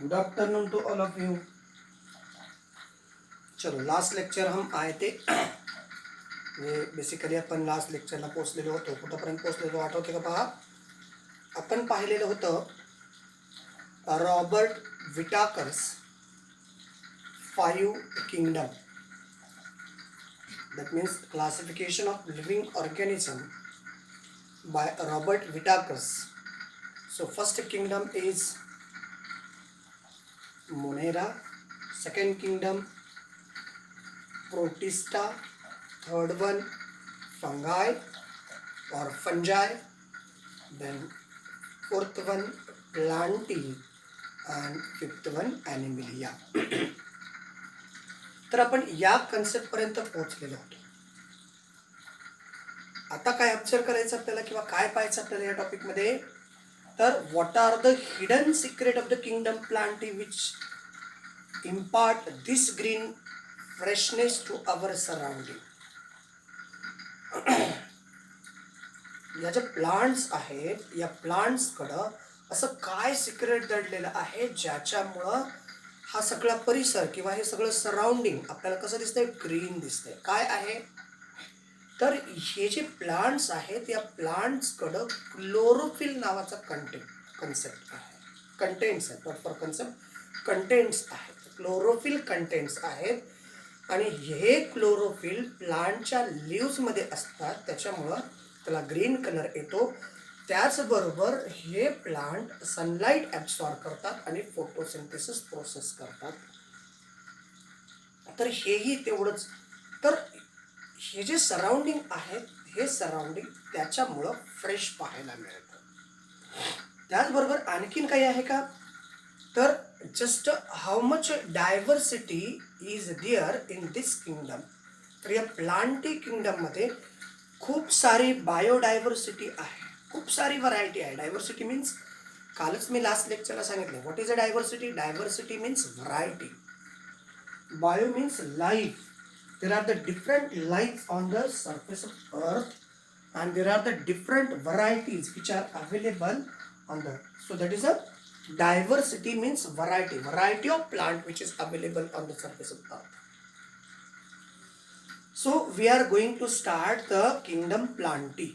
Good afternoon to all of you. चलो last lecture हम आए थे बेसिकली आपण लास्ट लेक्चरला पोहोचलेलो होतो. कुठंपर्यंत पोहोचलेलो आठवते का? पहा, आपण पाहिलेलं होतं Robert Whittaker's 5 kingdom. That means classification of living organism by Robert Whittaker's. So first kingdom is Monera, second kingdom protista, third one fungi or fungi, then fourth one plantae and fifth one animalia. तर आपण या concept पर्यंत पोहोचलेलो होतो. आता काय observe करायचं आपल्याला किंवा काय पाहायचं आपल्याला या टॉपिक मध्ये? तर what are the hidden secret of the kingdom plantae which impart this green freshness to our surrounding. या ज्या प्लांट्स आहेत, या प्लांट्स कडं असं काय सिक्रेट दडलेलं आहे ज्याच्यामुळं हा सगळा परिसर किंवा हे सगळं सराउंडिंग आपल्याला कसं दिसतंय? ग्रीन दिसतंय. काय आहे? तर हे जे प्लांट्स आहेत, या प्लांट्स कडं क्लोरोफिल नावाचा कन्सेप्ट आहे. कंटेंट्स आहेत, नॉट फॉर कन्सेप्ट, कंटेंट्स आहेत. क्लोरोफिल कंटेंट्स आहेत आणि हे क्लोरोफिल प्लांटच्या लीव्समध्ये असतात, त्याच्यामुळं त्याला ग्रीन कलर येतो. त्याचबरोबर हे प्लांट सनलाईट ॲब्सॉर्ब करतात आणि फोटोसिंथेसिस प्रोसेस करतात. तर हेही तेवढंच. तर हे जे सराउंडिंग आहेत, हे सराउंडिंग त्याच्यामुळं फ्रेश पाहायला मिळतं. त्याचबरोबर आणखीन काही आहे का? तर just how much diversity is there in this kingdom. तर या प्लांटी किंगडममध्ये खूप सारी बायोडायव्हर्सिटी आहे, खूप सारी व्हरायटी आहे. डायव्हर्सिटी मीन्स, कालच मी लास्ट लेक्चरला सांगितलं, what is a diversity? Diversity means variety. Bio means life. There are the different life on the surface of earth and there are the different varieties which are available on the, so that is a diversity means variety of plant which is available on the surface of earth. So we are going to start the kingdom plantae.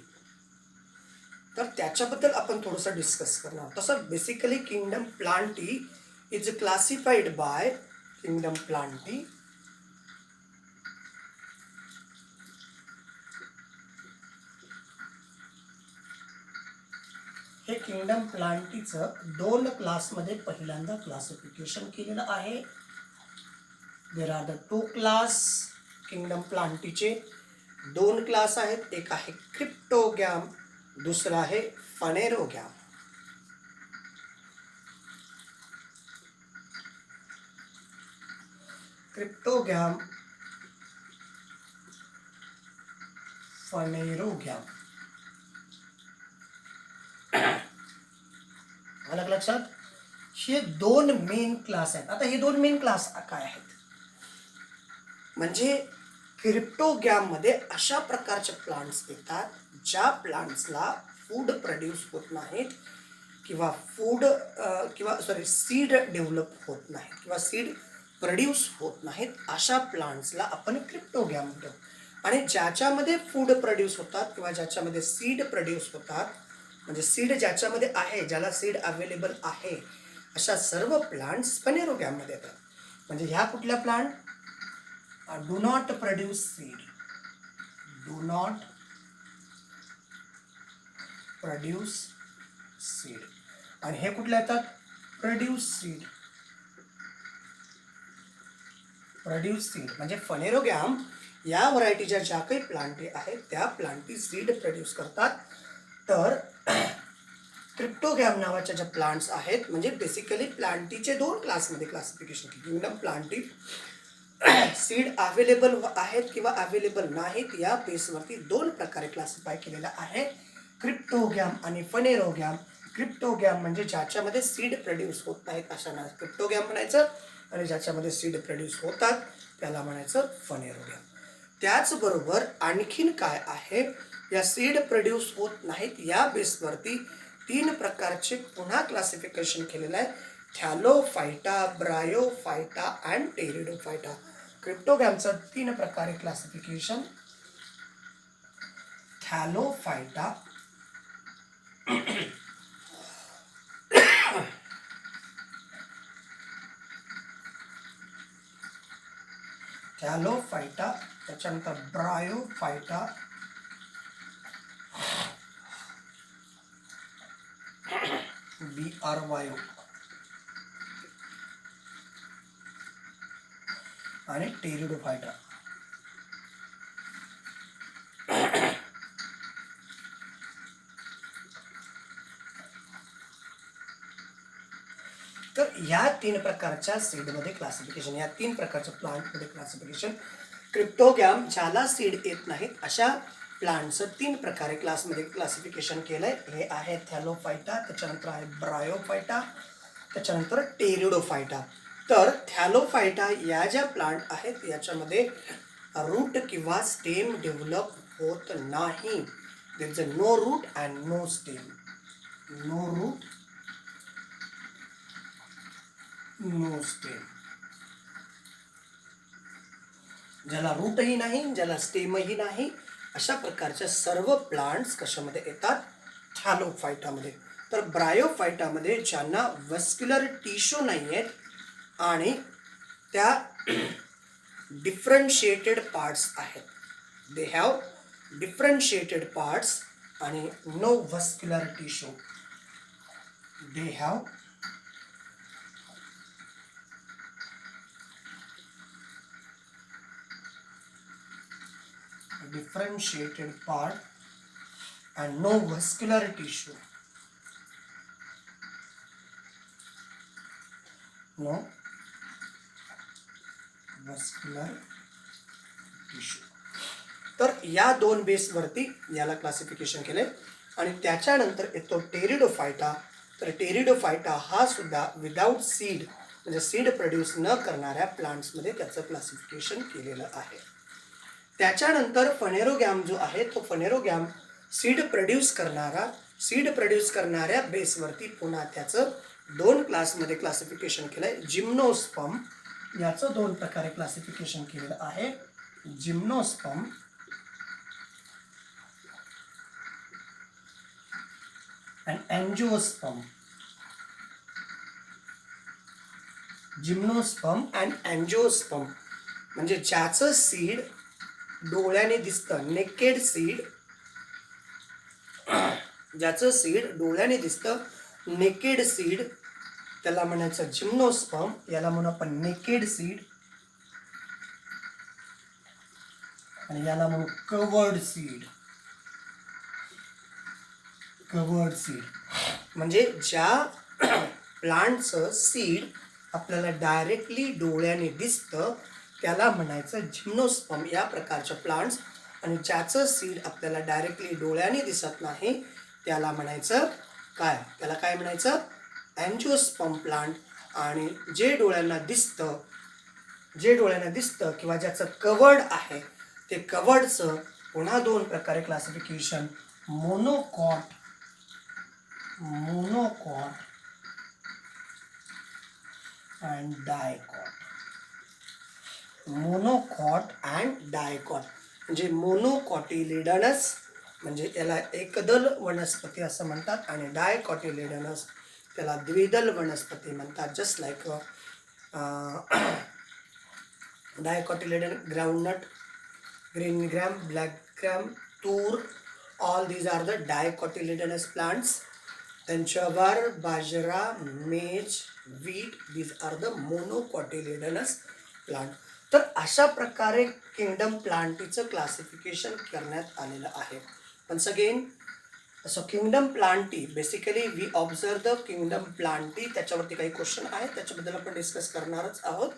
तर त्याच्याबद्दल आपण थोडंसं discuss करणार. तसं basically kingdom Plantae is classified by kingdom Plantae हे kingdom प्लांटीचं 2 क्लासमध्ये पहिल्यांदा क्लासिफिकेशन केलेलं आहे. There are the 2 class. Kingdom प्लांटीचे 2 क्लास आहेत. एक आहे क्रिप्टोगॅम, दुसरा आहे फनेरोगॅम. क्रिप्टोगॅम, फनेरोगॅम. अलग लक्षात, हे 2 मेन क्लास आहेत. आता हे 2 मेन क्लास काय आहेत? म्हणजे क्रिप्टोगॅम मध्ये अशा प्रकारचे प्लांट्स येतात ज्या प्लांट्सला फूड प्रोड्यूस होत नाहीत किंवा सीड डेव्हलप होत नाहीत किंवा सीड प्रोड्यूस होत नाहीत. अशा प्लांट्सला आपण क्रिप्टोगॅम म्हणतो. आणि ज्याच्यामध्ये फूड प्रोड्यूस होतात किंवा ज्याच्यामध्ये सीड प्रोड्यूस होतात, म्हणजे सीड ज्याच्यामध्ये आहे, ज्याला सीड अवेलेबल आहे, अशा सर्व प्लांट्स फनेरोगॅममध्ये येतात. म्हणजे ह्या कुठल्या plant? Do not produce seed, do not produce seed. आणि हे कुठल्या येतात? Produce seed. प्रोड्यूस सीड म्हणजे फनेरोगॅम या व्हरायटीच्या ज्या काही प्लांटी आहेत त्या प्लांटी सीड प्रोड्यूस करतात. तर क्रिप्टोगॅम नावाच्या ज्या प्लांट्स आहेत, म्हणजे बेसिकली प्लांटीचे 2 क्लासमध्ये क्लासिफिकेशन केली. किंगडम प्लांटी सीड अवेलेबल आहेत किंवा अवेलेबल नाहीत या बेसवरती 2 प्रकारे क्लासिफाय केलेलं आहे, क्रिप्टोगॅम आणि फनेरोगॅम. क्रिप्टोगॅम म्हणजे ज्याच्यामध्ये सीड प्रोड्यूस होत नाहीत अशांना क्रिप्टोगॅम म्हणायचं, आणि ज्याच्यामध्ये सीड प्रोड्यूस होतात त्याला म्हणायचं फनेरोगॅम. त्याचबरोबर आणखीन काय आहे? या सीड प्रोड्यूस होत नाहीत या बेसवरती 3 प्रकारचे पुन्हा क्लासिफिकेशन केलेलं आहे. Thallophyta, Bryophyta and Pteridophyta. क्रिप्टोगॅमचं 3 प्रकारे क्लासिफिकेशन. थॅलोफायटा, थॅलोफायटा, त्याच्यानंतर ब्रायोफायटा, BRYO, आणि टेरिडोफायटा. तर या 3 प्रकारच्या सीडमध्ये क्लासिफिकेशन, या 3 प्रकारच्या प्लांटमध्ये क्लासिफिकेशन. क्रिप्टोगॅम ज्याला सीड येत नाहीत अशा प्लांटचं 3 प्रकारे क्लासमध्ये क्लासिफिकेशन केलंय. हे आहे थॅलोफायटा, त्याच्यानंतर आहे ब्रायोफायटा, त्याच्यानंतर टेरिडोफायटा. तर थॅलोफायटा या ज्या प्लांट आहेत याच्यामध्ये रूट किंवा स्टेम डेव्हलप होत नाही. There is no root and no stem. No root, no stem. ज्याला रूटही नाही, ज्याला स्टेमही नाही, अशा प्रकारच्या सर्व प्लांट्स कशामध्ये येतात? थॅलोफायटामध्ये. तर ब्रायोफायटामध्ये ज्यांना वस्क्युलर टिश्यू नाही आहेत आणि त्या डिफरन्शिएटेड पार्ट्स आहेत. दे हॅव डिफरन्शिएटेड पार्ट्स आणि no vascular tissue. They have differentiated part and no vascular tissue. No vascular tissue. तर या 2 बेसवरती याला क्लासिफिकेशन केले. आणि त्याच्यानंतर येतो टेरिडोफायटा. तर टेरिडोफायटा हा सुद्धा विदाऊट सीड, म्हणजे सीड प्रोड्यूस न करणाऱ्या प्लांट्समध्ये त्याचं क्लासिफिकेशन केलेलं आहे. त्याच्यानंतर फनेरोगॅम जो आहे तो फनेरोगॅम सीड प्रोड्यूस करणाऱ्या बेसवरती पुन्हा त्याचं 2 क्लासमध्ये क्लासिफिकेशन केलं आहे. जिम्नोस्पर्म याचं 2 प्रकारे क्लासिफिकेशन केलेलं आहे. Gymnosperm and angiosperm. Gymnosperm and angiosperm म्हणजे ज्याचं सीड डोळ्याने दिसतं, नेकेड सीड, ज्याचं सीड डोळ्याने दिसतं, नेकेड सीड, त्याला म्हणायचं जिम्नोस्पर्म. याला म्हणू आपण नेकेड सीड. आणि याला म्हणू कवर्ड सीड. कवर्ड सीड म्हणजे ज्या प्लांटचं सीड आपल्याला डायरेक्टली डोळ्याने दिसतं त्याला म्हणायचं जिम्नोस्पर्म या प्रकारच्या प्लांट्स. आणि ज्याचं सीड आपल्याला डायरेक्टली डोळ्याने दिसत नाही त्याला म्हणायचं काय? त्याला काय म्हणायचं? Angiosperm plant. आणि जे डोळ्यांना दिसतं किंवा ज्याचं कवर्ड आहे ते कवर्डचं पुन्हा 2 प्रकारे classification. Monocot and dicot. Monocot and dicot म्हणजे मोनोकॉटिलिडनस म्हणजे याला एकदल वनस्पती असं म्हणतात आणि डायकॉटिलिडनस त्याला द्विदल वनस्पती म्हणतात. Just like dicotyledon, groundnut, green gram, black gram, तूर, all these are the dicotyledonous plants. त्यांच्यावर बाजरा, maize, wheat, these are the monocotyledonous plant. तर अशा प्रकारे किंगडम प्लांटीचं क्लासिफिकेशन करण्यात आलेलं आहे. Once again, so kingdom Plantae basically we observe the kingdom Plantae. त्याच्यावरती काही क्वेश्चन आहेत, त्याच्याबद्दल आपण डिस्कस करणारच आहोत.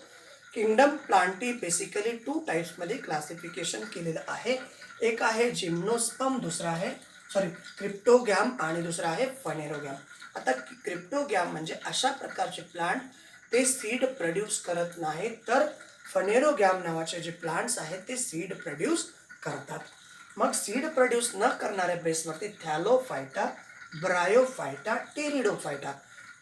किंगडम प्लांटी बेसिकली 2 टाईप्समध्ये क्लासिफिकेशन केलेलं आहे. एक आहे जिम्नोस्पर्म, दुसरा आहे क्रिप्टोगॅम आणि दुसरा आहे फनेरोगॅम. आता क्रिप्टोगॅम म्हणजे अशा प्रकारचे प्लांट ते सीड प्रोड्यूस करत नाहीत, तर फनेरोगॅम नावाचे जे प्लांट्स आहेत ते सीड प्रोड्यूस करतात. मग सीड प्रोड्यूस न करणाऱ्या बेसवरती थॅलोफायटा, ब्रायोफायटा, टेरिडोफायटा.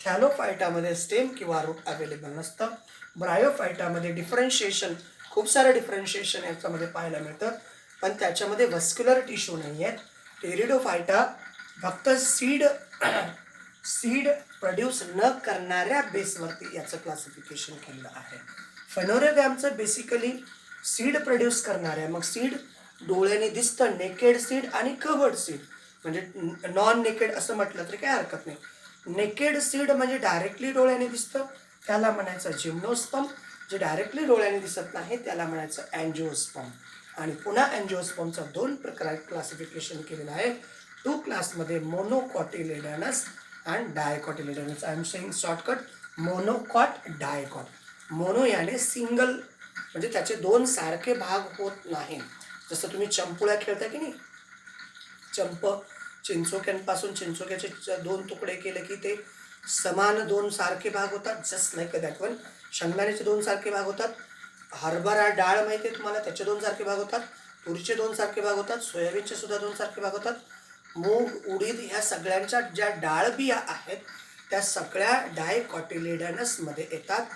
थॅलोफायटामध्ये स्टेम किंवा रूट अवेलेबल नसतं. ब्रायोफायटामध्ये डिफरन्शिएशन, खूप सारं डिफरन्शिएशन याच्यामध्ये पाहायला मिळतं, पण त्याच्यामध्ये व्हस्क्युलर टिश्यू नाही आहेत. टेरिडोफायटा फक्त सीड प्रोड्यूस न करणाऱ्या बेसवरती याचं क्लासिफिकेशन केलेलं आहे. फेनोरोगॅमचं बेसिकली सीड प्रोड्यूस करणाऱ्या, मग सीड डोळ्याने दिसतं, नेकेड सीड आणि कव्हर्ड सीड, म्हणजे नॉन नेकेड असं म्हटलं तरी काही हरकत नाही. नेकेड सीड म्हणजे डायरेक्टली डोळ्याने दिसतं, त्याला म्हणायचं जिम्नोस्पर्म. जे डायरेक्टली डोळ्याने दिसत नाही त्याला म्हणायचं अँजिओस्पर्म. आणि पुन्हा अँजिओस्पर्मचं 2 प्रकारात क्लासिफिकेशन केलेलं आहे. 2 क्लासमध्ये monocotyledonous and dicotyledonous. I am saying shortcut monocot, dicot. Mono याने सिंगल, म्हणजे त्याचे 2 सारखे भाग होत नाही. जसं तुम्ही चंपुळ्या खेळता की नाही, चंप चिंचोक्यांपासून चिंचोक्याचे 2 तुकडे केले की ते समान 2 सारखे भाग होतात. Just like that one. शेंगदाण्याचे 2 सारखे भाग होतात. हरभरा डाळ माहिती आहे तुम्हाला, त्याचे 2 सारखे भाग होतात. तुरीचे 2 सारखे भाग होतात. सोयाबीनचे सुद्धा 2 सारखे भाग होतात. मूग, उडीद ह्या सगळ्यांच्या ज्या डाळ बिया आहेत त्या सगळ्या डायकॉटिलेडनसमध्ये येतात.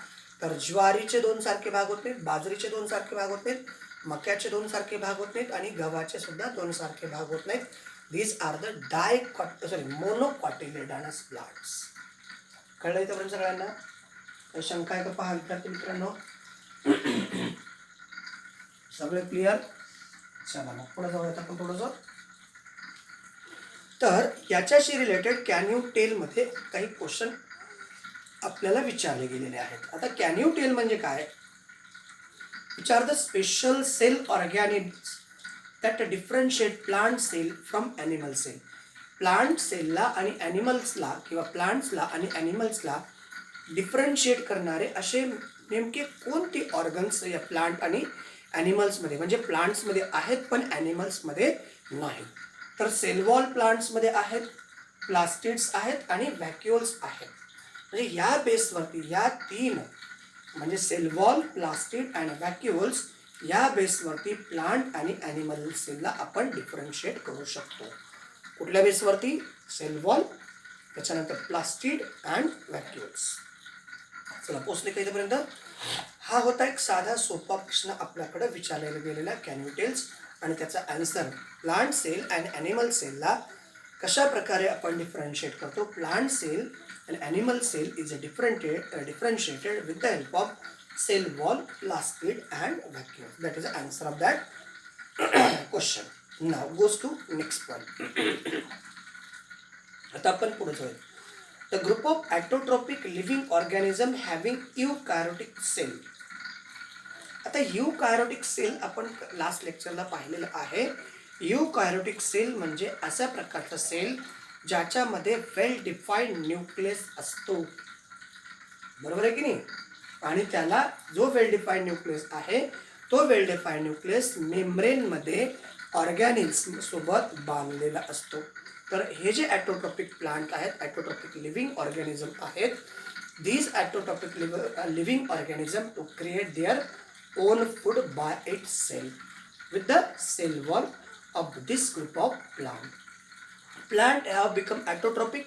तर ज्वारीचे 2 सारखे भाग होत नाहीत, बाजरीचे 2 सारखे भाग होत नाहीत, मक्याचे 2 सारखे भाग होत नाहीत आणि गव्हाचे सुद्धा 2 सारखे भाग होत नाहीत. These are the monocotyledonous plants. कळलं इथपर्यंत सगळ्यांना? काही शंका आहे का पहा विद्यार्थी मित्रांनो? सगळे क्लिअर? चला मग पुढे जाऊयात आपण थोडंसं. तर याच्याशी रिलेटेड कॅन यू टेल मध्ये काही क्वेश्चन आपल्याला विचारले गेलेले आहेत. आता कॅन यू टेल म्हणजे काय? Which are the special cell organics that differentiate plant cell from animal cell. Plant सेलला आणि ॲनिमल्सला किंवा प्लांट्सला आणि ॲनिमल्सला डिफरन्शिएट करणारे असे नेमके कोणते ऑर्गन्स या प्लांट आणि ॲनिमल्समध्ये, म्हणजे प्लांट्समध्ये आहेत पण ॲनिमल्समध्ये नाही. तर सेल वॉल प्लांट्समध्ये आहेत, प्लास्टिड्स आहेत आणि व्हॅक्युल्स आहेत. म्हणजे या बेसवरती या 3 म्हणजे सेल वॉल, प्लास्टिड आणि व्हॅक्युल्स या बेसवरती प्लांट आणि ॲनिमल सेलला आपण डिफरन्शिएट करू शकतो. कुठल्या बेसवरती? सेल वॉल, त्याच्यानंतर प्लास्टिड अँड व्हॅक्युल्स. चला पोचले का इथेपर्यंत? हा होता एक साधा सोपा प्रश्न आपल्याकडे विचारलेला गेलेला कॅन यू टेल्स, आणि त्याचा answer plant cell and animal सेलला कशा प्रकारे आपण डिफरन्शिएट करतो. Plant cell and animal cell is differentiated with the help of cell wall, plastid and vacuum. That is the answer of that question. Now goes to next point. आता आपण पुढे जाऊया. The group of autotrophic living organism having eukaryotic cell. आता eukaryotic sale आपण last लेक्चरला पाहिलेलं आहे. युकॅरियोटिक sale म्हणजे अशा प्रकारचा सेल ज्याच्यामध्ये वेल डिफाईन्ड न्यूक्लियस असतो. बरोबर आहे की नाही? आणि त्याला जो वेल डिफाईन्ड न्यूक्लियस आहे तो वेल डिफाईन्ड न्यूक्लियस मेम्ब्रेनमध्ये ऑर्गॅनिझम सोबत बांधलेला असतो. तर हे जे ॲटोट्रॉपिक प्लांट आहेत, ॲटोट्रॉपिक लिव्हिंग ऑर्गॅनिझम आहेत, these autotrophic living organism to create their own food by itself with the cell wall of this group of plant. Plant have become autotrophic.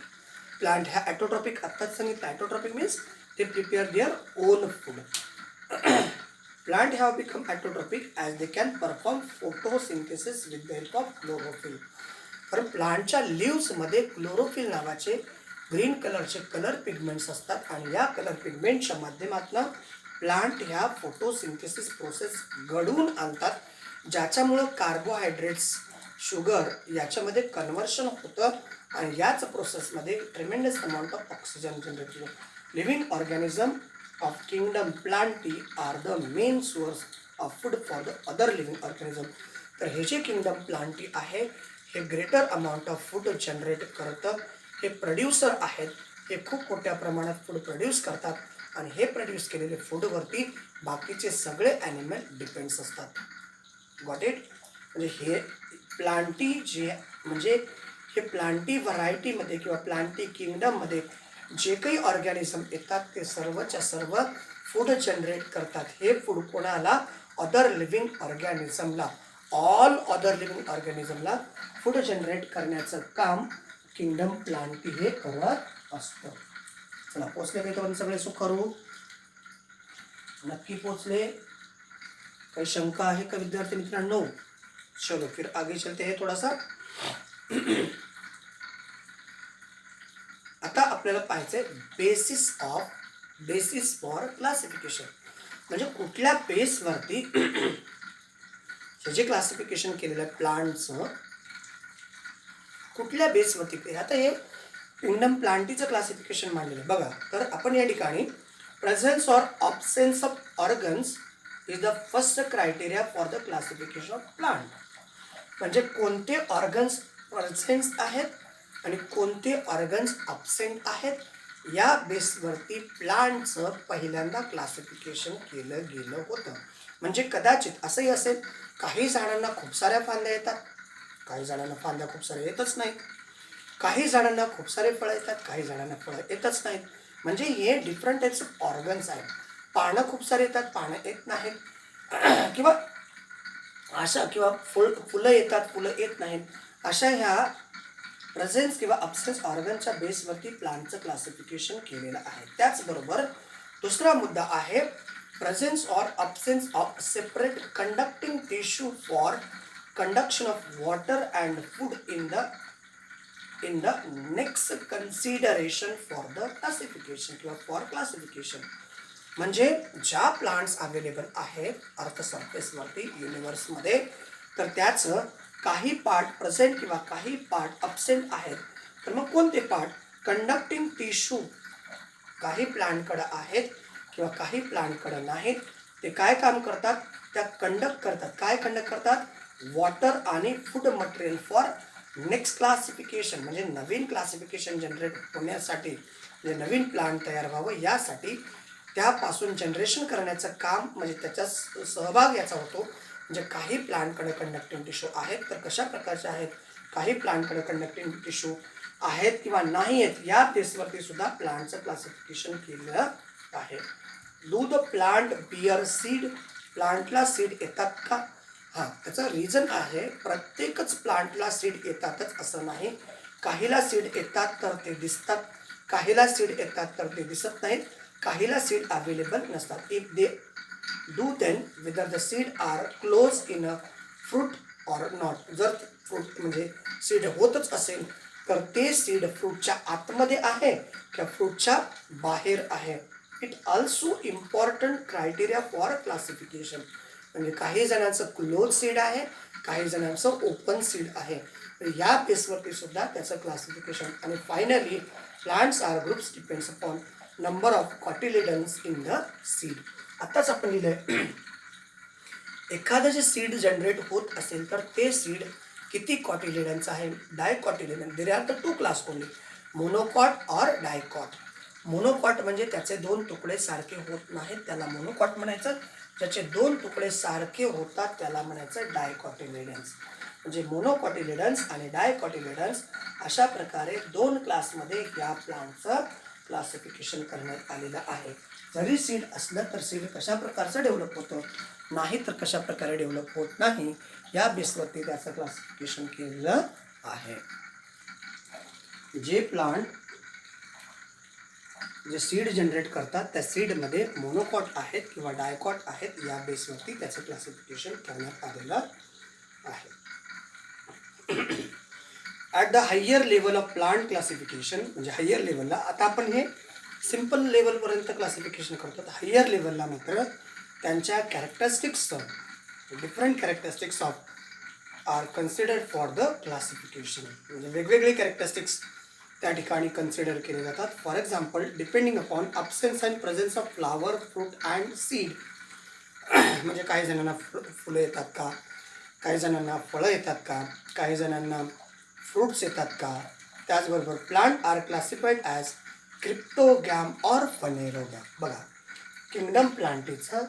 Plant have autotrophic. आत्ताच सांगितलं autotrophic means they prepare their own food. Plant have become autotrophic as they can perform photosynthesis with the help of chlorophyll. कारण प्लांटच्या लीव्समध्ये chlorophyll नावाचे green कलरचे colour pigments असतात आणि या colour पिगमेंटच्या माध्यमातून प्लांट ह्या फोटोसिंथेसिस प्रोसेस घडवून आणतात, ज्याच्यामुळं कार्बोहायड्रेट्स, शुगर याच्यामध्ये कन्व्हर्शन होतं आणि याच प्रोसेसमध्ये tremendous amount of oxygen generate होतो. Living organism of kingdom Plantae are the main source of food for the other living organism. तर हे जे किंगडम प्लांटी आहे हे greater amount of food generate करतं. हे प्रोड्युसर आहेत, हे खूप मोठ्या प्रमाणात फूड प्रोड्यूस करतात आणि हे प्रोड्यूस केलेले फूडवरती बाकीचे सगळे ॲनिमल डिपेंड्स असतात. Got it? म्हणजे हे प्लांटी जे म्हणजे हे प्लांटी व्हरायटीमध्ये किंवा प्लांटी किंगडममध्ये जे काही ऑर्गॅनिझम येतात ते सर्वच्या सर्व फूड जनरेट करतात. हे फूड कोणाला? अदर लिव्हिंग ऑर्गॅनिझमला. ऑल अदर लिव्हिंग ऑर्गॅनिझमला फूड जनरेट करण्याचं काम किंगडम प्लांटी हे करत असतं. चला, पोचले काही तर सगळे सुखरू? नक्की पोचले? काही शंका आहे का विद्यार्थी मित्रांनो? चलो फिर आगे चलते हैं थोड़ा सा. आता आपल्याला पाहायचंय बेसिस फॉर क्लासिफिकेशन. म्हणजे कुठल्या बेसवरती हे जे क्लासिफिकेशन केलेलं आहे प्लांटचं, कुठल्या बेसवरती. आता हे किंगडम प्लांटीचं क्लासिफिकेशन मांडलेलं आहे बघा. तर आपण या ठिकाणी presence or absence of organs is the first criteria for the classification of plant. म्हणजे कोणते ऑर्गन्स प्रेझेंट आहेत आणि कोणते ऑर्गन्स अब्सेंट आहेत, या बेसवरती प्लांटचं पहिल्यांदा क्लासिफिकेशन केलं गेलं होतं. म्हणजे कदाचित असंही असेल, काही झाडांना खूप साऱ्या फांद्या येतात, काही झाडांना फांद्या खूप साऱ्या येतच नाहीत, काही झाडांना खूप सारे फळं येतात, काही झाडांना फळं येतच नाहीत. म्हणजे हे डिफरंट टाईप्स ऑफ ऑर्गन्स आहेत. पानं खूप सारे येतात, पानं येत नाहीत, किंवा अशा, किंवा फुलं येतात, फुलं येत नाहीत. अशा ह्या प्रेझेन्स किंवा अब्सेन्स ऑर्गनच्या बेसवरती प्लांटचं क्लासिफिकेशन केलेलं आहे. त्याचबरोबर दुसरा मुद्दा आहे presence or absence of separate conducting tissue for conduction of water and food in the next consideration for the classification किंवा फॉर क्लासिफिकेशन. म्हणजे ज्या प्लांट्स अवेलेबल आहेत अर्थ सरफेसवरती युनिवर्समध्ये, तर त्याचं काही पार्ट प्रेझेंट किंवा काही पार्ट अब्सेंट आहेत. तर मग कोणते पार्ट? कंडक्टिंग टिश्यू काही प्लांटकडं आहेत किंवा काही प्लांटकडं नाहीत. ते काय काम करतात? त्या कंडक्ट करतात. काय कंडक्ट करतात? वॉटर आणि food material for next classification. म्हणजे नवीन क्लासिफिकेशन जनरेट होण्यासाठी, म्हणजे नवीन प्लांट तयार व्हावं यासाठी त्यापासून जनरेशन करण्याचं काम, म्हणजे त्याचा सहभाग याचा होतो. म्हणजे काही प्लांटकडे कंडक्टिंग टिश्यू आहेत, तर कशा प्रकारचे आहेत? काही प्लांटकडे कंडक्टिंग टिश्यू आहेत किंवा नाही आहेत, या बेसवरती सुद्धा प्लांटचं क्लासिफिकेशन केलेलं आहे. Do the plant bear seed? प्लांटला सीड येतात का? हां, त्याचं रिझन आहे, प्रत्येकच प्लांटला सीड येतातच असं नाही. काहीला सीड येतात तर ते दिसतात, काहीला सीड येतात तर ते दिसत नाहीत, काहीला सीड अवेलेबल नसतात. If they do then whether the seed are close in a fruit or not. जर फ्रूट म्हणजे सीड होतच असेल तर ते सीड फ्रूटच्या आतमध्ये आहे किंवा फ्रूटच्या बाहेर आहे. It also important criteria for classification. म्हणजे काही जणांचं क्लोज सीड आहे, काही जणांचं ओपन सीड आहे. या बेसवरती सुद्धा त्याचं क्लासिफिकेशन. आणि finally plants are groups depends upon number of cotyledons in the seed. आत्ताच आपण लिहिलंय, एखादं जे सीड जनरेट होत असेल तर ते सीड किती कॉटिलेडन्स आहे? Dicotyledon. There are the two class only, monocot और डायकॉट. मोनोकॉट म्हणजे त्याचे दोन तुकडे सारखे होत नाहीत, त्याला मोनोकॉट म्हणायचं. ज्याचे दोन तुकडे सारखे होतात त्याला म्हणायचं डायकॉटिलेडन्स. म्हणजे मोनोकॉटिलेडन्स आणि डायकॉटिलेडन्स अशा प्रकारे दोन क्लासमध्ये या प्लांटचं क्लासिफिकेशन करण्यात आलेलं आहे. जरी सीड असलं तर सीड कशा प्रकारचं डेव्हलप होतं, नाही तर कशा प्रकारे डेव्हलप होत नाही, या बेसवरती त्याचं क्लासिफिकेशन केलेलं आहे. जे प्लांट जे सीड जनरेट करतात त्या सीडमध्ये मोनोकॉट आहेत किंवा डायकॉट आहेत, या बेसवरती त्याचं क्लासिफिकेशन करण्यात आलेलं आहे. At the higher level of plant classification, म्हणजे हायर लेवलला, आता आपण हे सिम्पल लेवलपर्यंत क्लासिफिकेशन करतो. हायर लेवलला मात्र त्यांच्या characteristics, different characteristics of are considered for the classification. म्हणजे वेगवेगळे कॅरेक्टरिस्टिक्स त्या ठिकाणी कन्सिडर केले जातात. For example, depending upon absence and presence of flower, fruit and seed. म्हणजे काही जणांना फुलं येतात का, काही जणांना फळं येतात का, काही जणांना फ्रूट्स येतात का. त्याचबरोबर plant are classified as cryptogam or phanerogam. बघा, किंगडम प्लांटीचं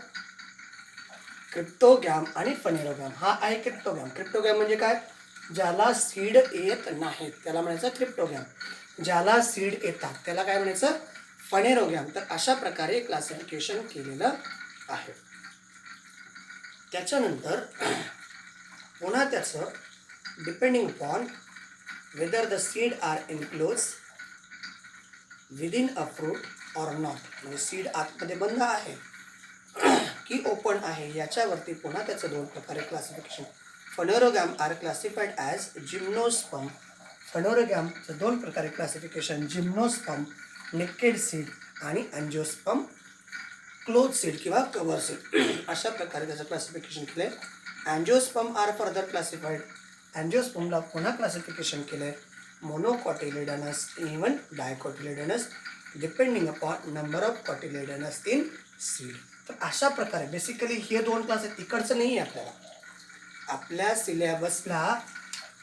क्रिप्टोगॅम आणि फनेरोगॅम. हा आहे क्रिप्टोगॅम. क्रिप्टोगॅम म्हणजे काय? ज्याला सीड येत नाहीत त्याला म्हणायचं क्रिप्टोगॅम, ज्याला सीड येतात त्याला काय म्हणायचं? फनेरोगॅम. तर अशा प्रकारे क्लासिफिकेशन केलेलं आहे. त्याच्यानंतर पुन्हा त्याचं depending upon whether the seed are enclose, within a fruit or not, म्हणजे सीड आतमध्ये बंद आहे की ओपन आहे याच्यावरती पुन्हा त्याचं दोन प्रकारे classification. Phanerogam are classified as gymnosperm. फनोरोगॅमचं दोन प्रकारे क्लासिफिकेशन, जिम्नोस्पर्म नेकेड सीड आणि अँजिओस्पर्म क्लोज सीड किंवा कव्हर सीड, अशा प्रकारे त्याचं क्लासिफिकेशन केलं आहे. Angiosperm are further classified. अँजिओस्पर्मला पुन्हा क्लासिफिकेशन केलं आहे monocotyledonous even dicotyledonous depending upon number of cotyledons in seed. तर अशा प्रकारे बेसिकली हे दोन क्लास आहेत. तिकडचं नाही आहे आपल्याला. आपल्या सिलेबसला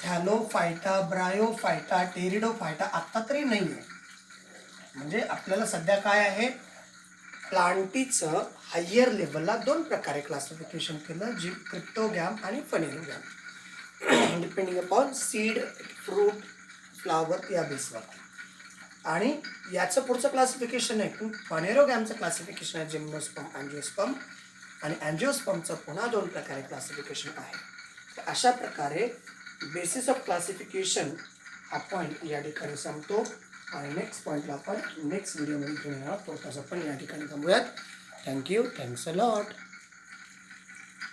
थॅलोफायटा, ब्रायोफायटा, टेरिडोफायटा आत्ता तरी नाही आहे. म्हणजे आपल्याला सध्या काय आहे, प्लांटीचं हायर लेवलला दोन प्रकारे क्लासिफिकेशन केलं, जी क्रिप्टोगॅम आणि phanerogam depending upon seed, fruit, flower या बेसवर. आणि याचं पुढचं क्लासिफिकेशन आहे फनेरोगॅमचं क्लासिफिकेशन आहे जिम्नोस्पर्म, अँजिओस्पर्म, आणि अँजिओस्पर्मचं पुन्हा दोन प्रकारे क्लासिफिकेशन आहे. तर अशा प्रकारे बेसिस ऑफ क्लासिफिकेशन हा पॉईंट या ठिकाणी संपतो आणि नेक्स्ट पॉईंटला आपण नेक्स्ट व्हिडिओमध्ये घेऊन येणार. तो तसं पण या ठिकाणी थांबूयात. Thank you, thanks a lot.